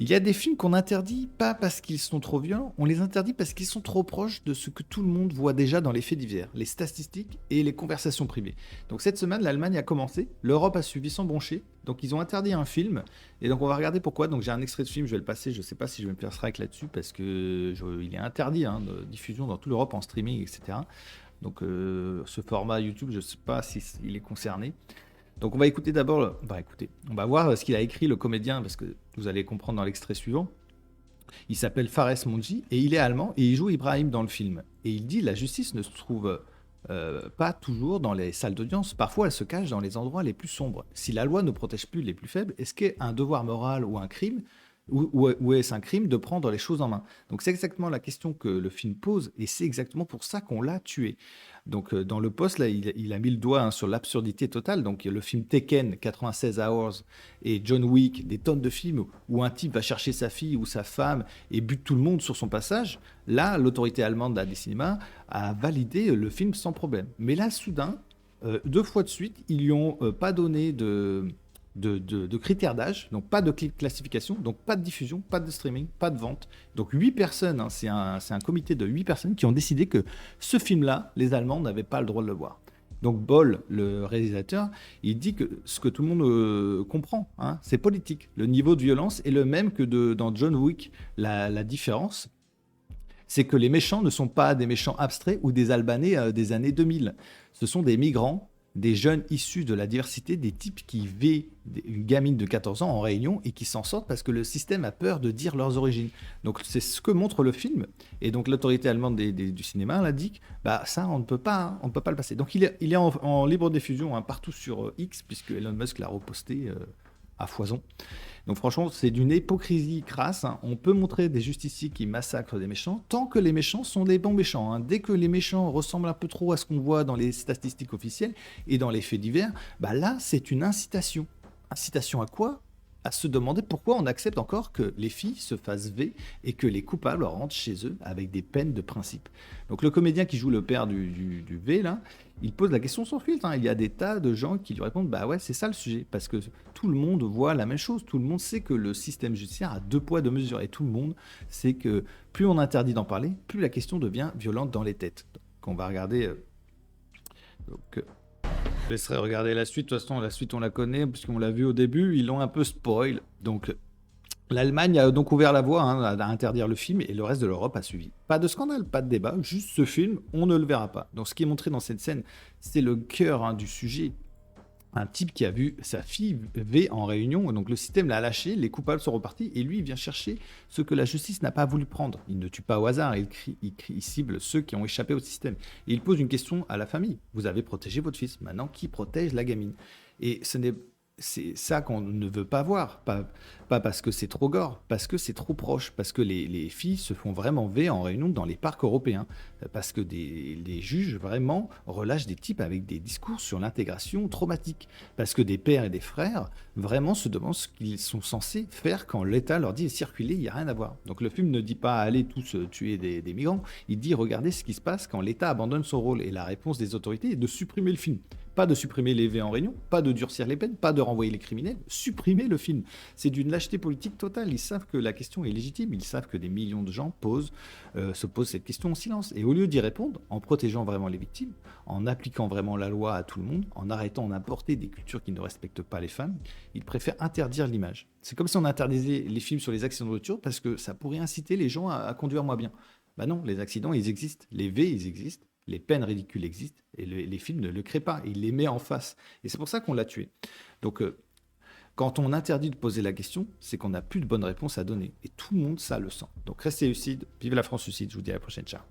Il y a des films qu'on interdit pas parce qu'ils sont trop violents, on les interdit parce qu'ils sont trop proches de ce que tout le monde voit déjà dans les faits divers, les statistiques et les conversations privées. Donc cette semaine, l'Allemagne a commencé, l'Europe a suivi sans broncher, donc ils ont interdit un film, et donc on va regarder pourquoi. Donc j'ai un extrait de film, je vais le passer, je sais pas si je vais me faire strike là-dessus, parce que il est interdit de diffusion dans toute l'Europe en streaming, etc. Donc ce format YouTube, je sais pas si il est concerné. Donc on va écouter d'abord, on va voir ce qu'il a écrit le comédien, parce que vous allez comprendre dans l'extrait suivant. Il s'appelle Fares Monji et il est allemand et il joue Ibrahim dans le film. Et il dit la justice ne se trouve pas toujours dans les salles d'audience. Parfois, elle se cache dans les endroits les plus sombres. Si la loi ne protège plus les plus faibles, est-ce qu'est un devoir moral ou un crime ou est-ce un crime de prendre les choses en main? Donc c'est exactement la question que le film pose et c'est exactement pour ça qu'on l'a tué. Donc dans le post, là, il a mis le doigt sur l'absurdité totale. Donc le film Tekken, 96 Hours, et John Wick, des tonnes de films où un type va chercher sa fille ou sa femme et bute tout le monde sur son passage. Là, l'autorité allemande des cinémas a validé le film sans problème. Mais là, soudain, 2 fois de suite, ils lui ont pas donné de critères d'âge, donc pas de classification, donc pas de diffusion, pas de streaming, pas de vente. Donc 8 personnes, c'est un comité de 8 personnes qui ont décidé que ce film-là, les Allemands n'avaient pas le droit de le voir. Donc Boll, le réalisateur, il dit que ce que tout le monde comprend, c'est politique. Le niveau de violence est le même que dans John Wick. La différence, c'est que les méchants ne sont pas des méchants abstraits ou des Albanais des années 2000. Ce sont des migrants, des jeunes issus de la diversité, des types qui vivent une gamine de 14 ans en Réunion et qui s'en sortent parce que le système a peur de dire leurs origines. Donc c'est ce que montre le film. Et donc l'autorité allemande du cinéma l'a dit, bah ça on ne peut pas, on ne peut pas le passer. Donc il est en libre diffusion partout sur X puisque Elon Musk l'a reposté à foison. Donc franchement, c'est d'une hypocrisie crasse. On peut montrer des justiciers qui massacrent des méchants tant que les méchants sont des bons méchants. Dès que les méchants ressemblent un peu trop à ce qu'on voit dans les statistiques officielles et dans les faits divers, bah là, c'est une incitation. Incitation à quoi? À se demander pourquoi on accepte encore que les filles se fassent V et que les coupables rentrent chez eux avec des peines de principe. Donc le comédien qui joue le père du V, là, il pose la question sans filtre. Il y a des tas de gens qui lui répondent, bah ouais, c'est ça le sujet, parce que tout le monde voit la même chose, tout le monde sait que le système judiciaire a 2 poids 2 mesures, et tout le monde sait que plus on interdit d'en parler, plus la question devient violente dans les têtes. Donc on va regarder... je laisserai regarder la suite. De toute façon, la suite, on la connaît, puisqu'on l'a vu au début. Ils l'ont un peu spoil. Donc, l'Allemagne a donc ouvert la voie à interdire le film et le reste de l'Europe a suivi. Pas de scandale, pas de débat, juste ce film, on ne le verra pas. Donc, ce qui est montré dans cette scène, c'est le cœur du sujet. Un type qui a vu sa fille V en réunion, donc le système l'a lâché, les coupables sont repartis, et lui, il vient chercher ce que la justice n'a pas voulu prendre. Il ne tue pas au hasard, il cible ceux qui ont échappé au système. Et il pose une question à la famille. Vous avez protégé votre fils, maintenant qui protège la gamine? Et c'est ça qu'on ne veut pas voir, pas parce que c'est trop gore, parce que c'est trop proche, parce que les filles se font vraiment V en réunion dans les parcs européens, parce que les juges vraiment relâchent des types avec des discours sur l'intégration traumatique, parce que des pères et des frères vraiment se demandent ce qu'ils sont censés faire quand l'État leur dit circuler, il n'y a rien à voir. Donc le film ne dit pas allez tous tuer des migrants, il dit regardez ce qui se passe quand l'État abandonne son rôle, et la réponse des autorités est de supprimer le film. Pas de supprimer les V en réunion, pas de durcir les peines, pas de renvoyer les criminels, supprimer le film. C'est d'une lâcheté politique totale. Ils savent que la question est légitime, ils savent que des millions de gens se posent cette question en silence. Et au lieu d'y répondre, en protégeant vraiment les victimes, en appliquant vraiment la loi à tout le monde, en arrêtant d'importer des cultures qui ne respectent pas les femmes, ils préfèrent interdire l'image. C'est comme si on interdisait les films sur les accidents de voiture parce que ça pourrait inciter les gens à conduire moins bien. Bah non, les accidents, ils existent. Les V, ils existent. Les peines ridicules existent et les films ne le créent pas, il les met en face. Et c'est pour ça qu'on l'a tué. Donc, quand on interdit de poser la question, c'est qu'on n'a plus de bonnes réponses à donner. Et tout le monde, ça le sent. Donc, restez lucides, vive la France lucide, je vous dis à la prochaine, ciao.